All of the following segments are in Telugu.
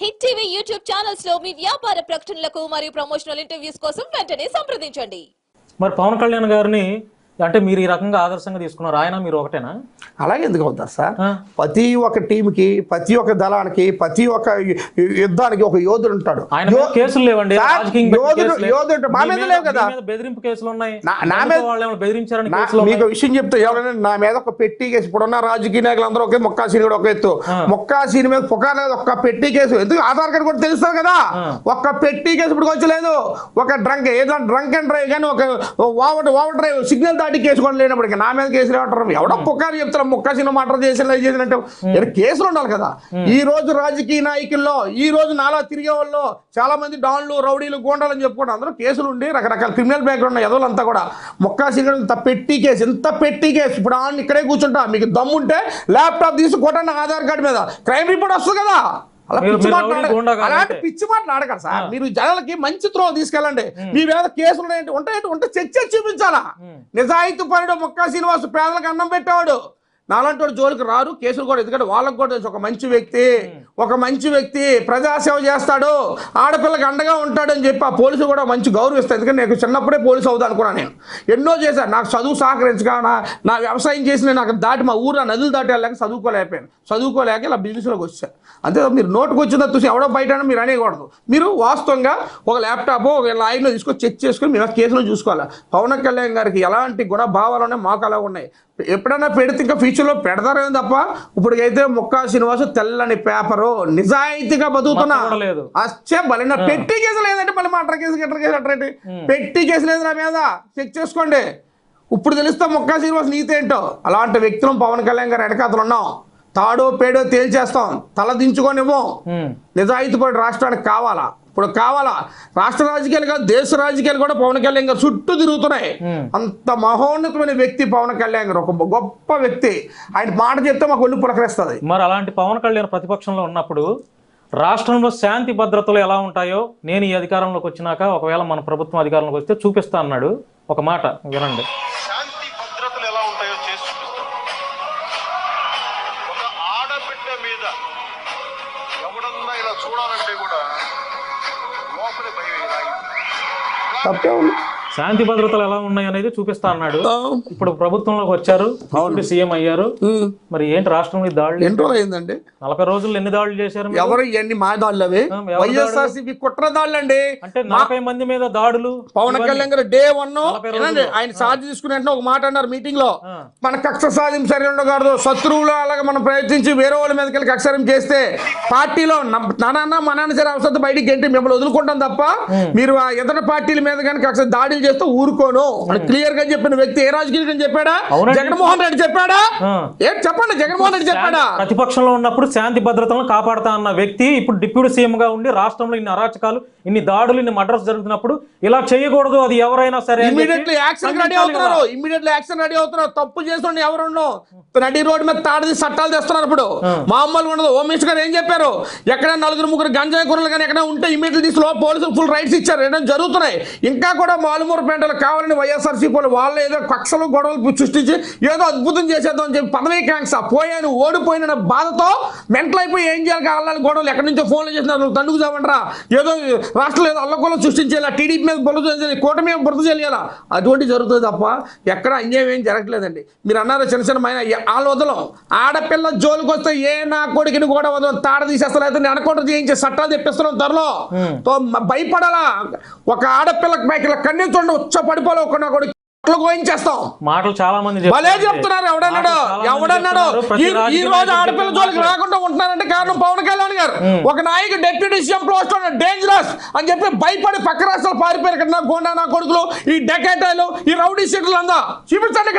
హిట్ టీవీ యూట్యూబ్ ఛానల్స్ లో మీ వ్యాపార ప్రకటనలకు మరియు ప్రమోషనల్ ఇంటర్వ్యూస్ కోసం వెంటనే సంప్రదించండి. మరి పవన్ కళ్యాణ్ గారిని అంటే మీరు ఈ రకంగా ఆదర్శంగా తీసుకున్నారు, ఆయన మీరు ఒకటేనా? అలాగే ఎందుకు అవుతారు సార్? ప్రతి ఒక్క టీంకి, ప్రతి ఒక్క దళానికి, ప్రతి ఒక్క యుద్ధానికి ఒక యోధుడు ఉంటాడు. కేసులు లేవండి, యోధుడు మా మీద లేవు కదా, బెదిరింపు కేసులు ఉన్నాయి. నా మీద బెదిరించారని మీకు విషయం చెప్తే ఎవరైనా నా మీద ఒక పెట్టి కేసు, ఇప్పుడున్న రాజకీయ నాయకులు అందరూ ఒకే, మొక్కాసీని కూడా ఒక ఎత్తు, మొక్కాసీని మీద పుకార్ లేదు, ఒక్క పెట్టి కేసు. ఎందుకు ఆధార్ కార్డు కూడా తెలుస్తుంది కదా, ఒక్క పెట్టి కేసు ఇప్పుడు వచ్చలేదు. ఒక డ్రంక్ ఏదైనా డ్రంక్ అండ్ డ్రైవ్ కానీ ఒక ఓవర్ డ్రైవ్ సిగ్నల్ దాటి కేసు కూడా లేనప్పటికీ నా మీద కేసులు ఏమంటారు? ఎవడో పుకారు చెప్తారు, మొక్కాసీని మర్డర్ చేసినట్టు కేసులు ఉండాలి కదా. ఈ రోజు రాజకీయ నాయకుల్లో, ఈ రోజు నాలా తిరిగే వాళ్ళు చాలా మంది డాన్లు, రౌడీలు, గోండాలు అని చెప్పుకుంటే అందరూ కేసులు ఉండి రకరకాల క్రిమినల్ బ్యాక్గ్రౌండ్ ఉన్న ఎదవలంతా కూడా మొక్కాసీని ఇంత పెట్టి కేసు, ఇంత పెట్టి కేసు. ఇప్పుడు ఇక్కడే కూర్చుంటా, మీకు దమ్ముంటే ల్యాప్టాప్ తీసి కొట్టండి ఆధార్ కార్డు మీద, క్రైమ్ రిపోర్ట్ వస్తుంది కదా. అలాంటి పిచ్చి మాటలు ఆడకండి సార్. మీరు జనాలకి మంచి త్రో తీసుకెళ్ళండి. మీ మీద కేసులు ఉంటే చర్చ చూపించాలా. నిజాయితీ పరుడు మొక్కా శ్రీనివాస్ పేదలకు అన్నం పెట్టేవాడు. నాలాంటి వాడు జోలికి రారు, కేసులు కూడా. ఎందుకంటే వాళ్ళకు కూడా తెలుసు, ఒక మంచి వ్యక్తి ప్రజాసేవ చేస్తాడు, ఆడపిల్లకి అండగా ఉంటాడు అని చెప్పి ఆ పోలీసులు కూడా మంచి గౌరవిస్తాడు. ఎందుకంటే నేను చిన్నప్పుడే పోలీసు అవుతా అనుకున్నాను. నేను ఎన్నో చేశాను, నాకు చదువు సహకరించగా నా వ్యవసాయం చేసిన నాకు దాటి మా ఊరు నదులు దాటి వెళ్ళాక చదువుకోలేక ఇలా బిజినెస్లోకి వచ్చాను. అంతే. మీరు నోటుకు వచ్చిందా చూసి ఎవడో బయట మీరు అనేకూడదు. మీరు వాస్తవంగా ఒక ల్యాప్టాప్, ఒక లైన్లో తీసుకొని చెక్ చేసుకొని మీరు కేసులో చూసుకోవాలి. పవన్ కళ్యాణ్ గారికి ఎలాంటి గుణభావాలు ఉన్నాయి, మాకు అలా ఉన్నాయి. ఎప్పుడైనా పెడితే ఇంకా ఫ్యూచర్లో పెడతారేమో తప్ప ఇప్పటికైతే మొక్కా శ్రీనివాసు తెల్లని పేపరు, నిజాయితీగా బతుకుతున్నా. అచ్చే బలిన పెట్టి కేసు లేదంటే మళ్ళీ మటర్ కేసు అట్రండి. పెట్టి కేసు లేదు నా మీద, చెక్ చేసుకోండి. ఇప్పుడు తెలుస్తా మొక్కా శ్రీనివాస్ నీతి ఏంటో. అలాంటి వ్యక్తులు పవన్ కళ్యాణ్ గారు వెనకాతలు ఉన్నాం. తాడో పేడో తేల్చేస్తాం, తల దించుకొనివ్వం. నిజాయితీ పడి రాష్ట్రానికి కావాలా, ఇప్పుడు కావాలా. రాష్ట్ర రాజకీయాలు కాదు, దేశ రాజకీయాలు కూడా పవన్ కళ్యాణ్ గారు చుట్టూ తిరుగుతున్నాయి. అంత మహోన్నతమైన వ్యక్తి పవన్ కళ్యాణ్ గారు, ఒక గొప్ప వ్యక్తి. ఆయన మాట చెప్తే మాకు ఒళ్ళు పులకరిస్తుంది. మరి అలాంటి పవన్ కళ్యాణ్ ప్రతిపక్షంలో ఉన్నప్పుడు రాష్ట్రంలో శాంతి భద్రతలు ఎలా ఉంటాయో నేను ఈ అధికారంలోకి వచ్చినాక, ఒకవేళ మన ప్రభుత్వం అధికారంలోకి వస్తే చూపిస్తా అన్నాడు. ఒక మాట వినండి. శాంతి భద్రతలు ఎలా ఉంటాయో చేసి చూపిస్తాం. ఒక ఆడబిడ్డ మీద ఎవడన్నా ఇలా చూడాలంటే కూడా లోపలే భయం. తప్పే ఉంది. శాంతి భద్రతలు ఎలా ఉన్నాయి అనేది చూపిస్తా అన్నాడు. ఇప్పుడు ప్రభుత్వంలోకి వచ్చారు, సీఎం అయ్యారు. మరి ఏంటి రాష్ట్రం మీద దాడులు? ఎన్ని రోజులు అయిందండి? 40 రోజులు ఎన్ని దాడులు చేశారు? ఎవరు ఎన్ని మా దాడులు? అవి వైఎస్ఆర్సీపీ కుట్ర దాడులు అండి. అంటే 40 మంది మీద దాడులు. పవన్ కళ్యాణ్ గారు డే 1 ఆయన ఛార్జ్ తీసుకునే ఒక మాట అన్నారు మీటింగ్ లో, మన కక్ష సాధించారు కాదు, శత్రువులు అలాగే మనం ప్రయత్నించి వేరే వాళ్ళ మీదకి వెళ్ళి కక్షరం చేస్తే పార్టీలో నాన్న మా నాన్న సరే అవసరం బయటికి గంటి మిమ్మల్ని వదులుకుంటాం తప్ప మీరు ఆ ఇతర పార్టీల మీద కానీ కక్ష దాడులు చేస్తూ ఊరుకోను అని క్లియర్ గా చెప్పిన వ్యక్తి ఏ రాజకీయ చెప్పాడా? జగన్మోహన్ రెడ్డి చెప్పాడా? చెప్పండి, జగన్మోహన్ రెడ్డి చెప్పాడా? ప్రతిపక్షంలో ఉన్నప్పుడు శాంతి భద్రతలను కాపాడుతా అన్న వ్యక్తి ఇప్పుడు డిప్యూటీ సీఎం గా ఉండి రాష్ట్రంలో ఇన్ని అరాచకాలు, ఇన్ని దాడులు, ఇన్ని మర్డర్స్ జరుగుతున్నప్పుడు ఇలా చేయకూడదు, అది ఎవరైనా సరే ఇమీడియట్లీ యాక్షన్ రెడీ అవుతున్నారు. తప్పు చేస్తుండే ఎవరుండో నడి రోడ్డు మీద తాడది చట్టాలు తెస్తున్నారు. ఇప్పుడు మామూలుగా ఉండదు. హోమ్ మినిస్టర్ గారు ఏం చెప్పారు? ఎక్కడ 4-3 గంజాయి కూరలు కానీ ఎక్కడ ఉంటే ఇమీడియట్లీ తీసి పోలీసులు ఫుల్ రైట్స్ ఇచ్చారు. ఏదైనా జరుగుతున్నాయి. ఇంకా కూడా మాలుమూరుపేటలో కావాలని వైఎస్ఆర్సీపీ వాళ్ళు ఏదో కక్షలు గొడవలు సృష్టించి ఏదో అద్భుతం చేసేద్దాం అని చెప్పి పదవీ కాంక్ష పోయాను, ఓడిపోయిన బాధతో మెంటల్ అయిపోయి ఏం చేయాలి కావాలని గొడవలు ఎక్కడి నుంచో ఫోన్లు చేసినారు. తండుకు చావంటారా, ఏదో రాష్ట్రంలో ఏదో అల్లకొల్లం సృష్టించేలా, టీడీపీ మీద బురద చేయాలి, కూటమి మీద బురద చేయాలా, అటువంటి జరుగుతుంది తప్ప ఎక్కడ అన్యాయం ఏం జరగట్లేదండి. మీరు అన్నారు చిన్న చిన్న వాళ్ళు వదలం. ఆడపిల్ల జోలికి వస్తే ఏ నా కొడుకుని కూడా వదలం, తాడ తీసేస్తారు, అయితే ఎనకౌంటర్ చేయించే చట్టాలు తెప్పిస్తున్నాం త్వరలో. భయపడాలా. ఒక ఆడపిల్లకి పైకి కన్నీ చూడండి, ఉచ్చ పడిపోలే ఒక నా కొడుకు మాటలు చాలా మంది భలే చెప్తున్నారు. ఎవడన్నాడు ఈ రోజు ఆడపిల్ల జోలికి రాకుండా ఉంటున్నారంటే కారణం పవన్ కళ్యాణ్ గారు. ఒక నాయకుడు డిప్యూటీ సీఎం పోస్ట్ డేంజరస్ అని చెప్పి భయపడి పక్క రాష్ట్రాలు పారిపోయారు. ఇక్కడ నా గోండా నా కొడుకులు, ఈ డెకాటాలు, ఈ రౌడీ సీట్లు అందా చూపించండి.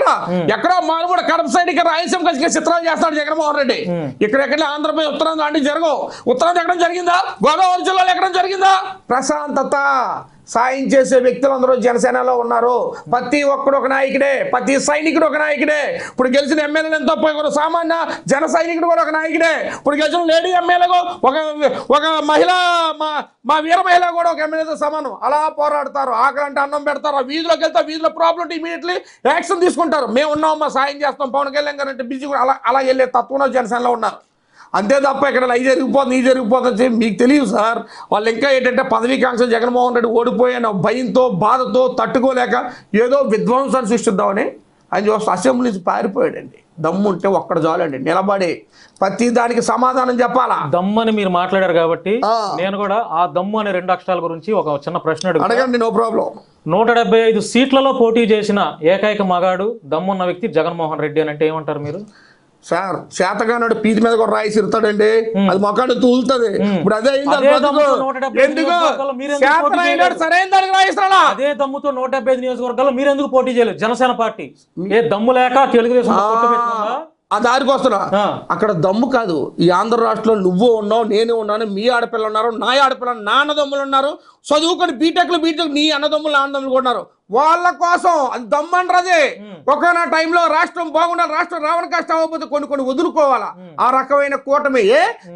ఎక్కడో మాలు కూడా కడప సైడ్ ఇక్కడ రాయలసీమ కలిసి చిత్రాలు చేస్తాడు జగన్మోహన్ రెడ్డి. ఇక్కడెక్కడ ఆంధ్రప్రదేశ్ ఉత్తరాంధ్ర అంటే జరగవు. ఉత్తరాంధ్ర ఎక్కడ జరిగిందా? గోదావరి జిల్లాలో ఎక్కడ జరిగిందా? ప్రశాంతత సాయం చేసే వ్యక్తులు అందరూ జనసేనలో ఉన్నారు. ప్రతి ఒక్కడు ఒక నాయకుడే, ప్రతి సైనికుడు ఒక నాయకుడే. ఇప్పుడు గెలిచిన ఎమ్మెల్యేలు ఎంతో సామాన్య జన సైనికుడు కూడా ఒక నాయకుడే. ఇప్పుడు గెలిచిన లేడీ ఎమ్మెల్యేగా ఒక మహిళ, మా వీర మహిళ కూడా ఒక ఎమ్మెల్యేతో సమానం. అలా పోరాడతారు. ఆకలంటే అన్నం పెడతారు. ఆ వీధిలోకి వెళ్తే వీధిలో ప్రాబ్లం ఇమీడియట్లీ యాక్షన్ తీసుకుంటారు. మేము ఉన్నాం, మా సాయం చేస్తాం. పవన్ కళ్యాణ్ గారు అంటే బిజీ కూడా అలా వెళ్ళే తత్వంలో జనసేనలో ఉన్నారు. అంతే తప్ప ఇక్కడ అవి జరిగిపోతుంది ఈ జరిగిపోతుంది చెప్పి మీకు తెలియదు సార్. వాళ్ళు ఇంకా ఏంటంటే పదవీకాంక్ష జగన్మోహన్ రెడ్డి ఓడిపోయిన భయంతో బాధతో తట్టుకోలేక ఏదో విధ్వంసాన్ని సృష్టిద్దామని ఆయన చూస్తే అసెంబ్లీ నుంచి పారిపోయాడండి. దమ్ము ఉంటే ఒక్కడ చాలండి నిలబడి ప్రతి దానికి సమాధానం చెప్పాలా. దమ్ము అని మీరు మాట్లాడారు కాబట్టి నేను కూడా ఆ దమ్ము అనే 2 అక్షరాల గురించి ఒక చిన్న ప్రశ్న అడగండి. No problem. 175 సీట్లలో పోటీ చేసిన ఏకైక మగాడు దమ్మున్న వ్యక్తి జగన్మోహన్ రెడ్డి అని అంటే ఏమంటారు మీరు? సార్ చేతగానాడు పీతి మీద కూడా రాయి సిరుతాడండి, అది మొక్కడు తూలుతుంది. ఇప్పుడు అదే సరైన దానికి రాయిస్తాడా? అదే దమ్ముతో 175 నియోజకవర్గాల్లో మీరు ఎందుకు పోటీ చేయలేదు? జనసేన పార్టీ ఏ దమ్ము లేక తెలుగుదేశం ఆ దారికి వస్తున్నా. అక్కడ దమ్ము కాదు. ఈ ఆంధ్ర రాష్ట్రంలో నువ్వు ఉన్నావు, నేను ఉన్నాను, మీ ఆడపిల్లలు ఉన్నారు, నా ఆడపిల్ల, నా అన్నదమ్ములు ఉన్నారు, చదువుకొని బీటెక్లు నీ అన్నదమ్ములు అన్నదమ్ములు ఉన్నారు. వాళ్ళ కోసం అది దమ్మంటారు. ఒకనా టైంలో రాష్ట్రం బాగుండాలి, రాష్ట్రం రావణ కష్టం అవ్వకపోతే కొన్ని వదులుకోవాలా. ఆ రకమైన కూటమి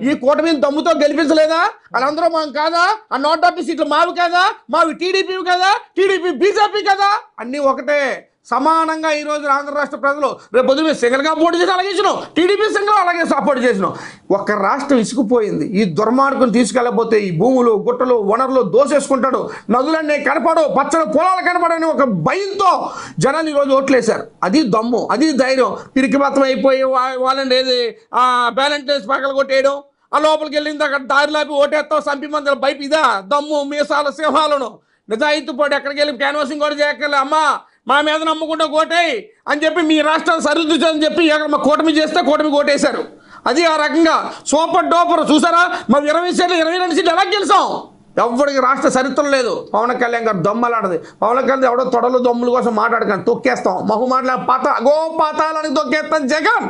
ఈ కూటమిని దమ్ముతో గెలిపించలేదా? వాళ్ళందరూ మనం కాదా? ఆ 170 సీట్లు మావి కాదా? మావి టీడీపీ కదా, టీడీపీ బీజేపీ కదా, అన్నీ ఒకటే సమానంగా. ఈ రోజు ఆంధ్ర రాష్ట్ర ప్రజలు రేపు పొద్దున సింగిల్గా పోటీ చేసి అలాగే చేసినాం, టీడీపీ సింగిల్ అలాగే సపోర్ట్ చేసినాం. ఒక్క రాష్ట్రం ఇసుకుపోయింది. ఈ దుర్మార్గం తీసుకెళ్ళకపోతే ఈ భూములు గుట్టలు వనరులు దోసేసుకుంటాడు, నదులన్నీ కనపడు, పచ్చని పొలాలు కనపడని ఒక భయంతో జనాలు ఈరోజు ఓట్లేశారు. అది దమ్ము, అది ధైర్యం. పిరికిమత్తం అయిపోయి వాళ్ళని ఏది బ్యాలెంటైన్స్ పక్కలు కొట్టేయడం, ఆ లోపలికి వెళ్ళింది అక్కడ దారిలాపి ఓటేస్తాం, సంపి మందుల బైపు ఇదా దమ్ము. మీసాల సింహాలను నిజాయితీ పోటీ ఎక్కడికి వెళ్ళి క్యాన్వాసింగ్ కూడా చేయక్కర్లే, అమ్మా మా మీద నమ్ముకుంటూ కోటేయి అని చెప్పి మీ రాష్ట్రాన్ని సరిదిద్దు అని చెప్పి మా కూటమి చేస్తే కూటమి కోటేశారు. అది ఆ రకంగా సూపర్ డోపర్. చూసారా మా 20 సీట్లు 22 సీట్లు ఎలా గెలిచాం? ఎవరికి రాష్ట్ర చరిత్ర లేదు. పవన్ కళ్యాణ్ గారు దొమ్మలాడది. పవన్ కళ్యాణ్ ఎవడో తొడలు దొమ్ముల కోసం మాట్లాడకండి, తొక్కేస్తాం. మహు మాట్లాడే పాతాలని తొక్కేస్తాం. జగన్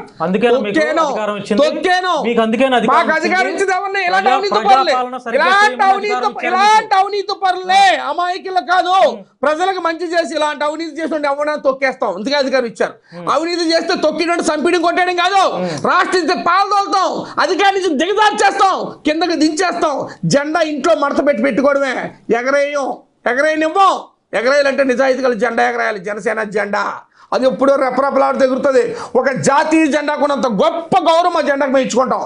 మాకు అధికారం ఇచ్చింది ఎవరిని? ఇలాంటి అవినీతి పరులే, అమాయకులు కాదు. ప్రజలకు మంచి చేసి ఇలాంటి అవినీతి చేసి ఎవరైనా తొక్కేస్తాం. అందుకే అధికారం ఇచ్చారు. అవినీతి చేస్తే తొక్కినట్టు సంపీడి కొట్టేయడం కాదు, రాష్ట్రం పాలు తోలుతాం, అధికారి నుంచి దిగజార్చేస్తాం, కిందకి దించేస్తాం. జెండా ఇంట్లో మడత పెట్టుకోవడమే. ఎగరేయనివ్వం. ఎగరేయాలంటే నిజాయితీ గల జెండా ఎగరేయాలి. జనసేన జెండా అది ఎప్పుడో రెపరెపలాడుతూ ఎగురుతుంది. ఒక జాతీయ జెండాకున్నంత గొప్ప గౌరవం ఆ జెండాకు మేము ఇచ్చుకుంటాం.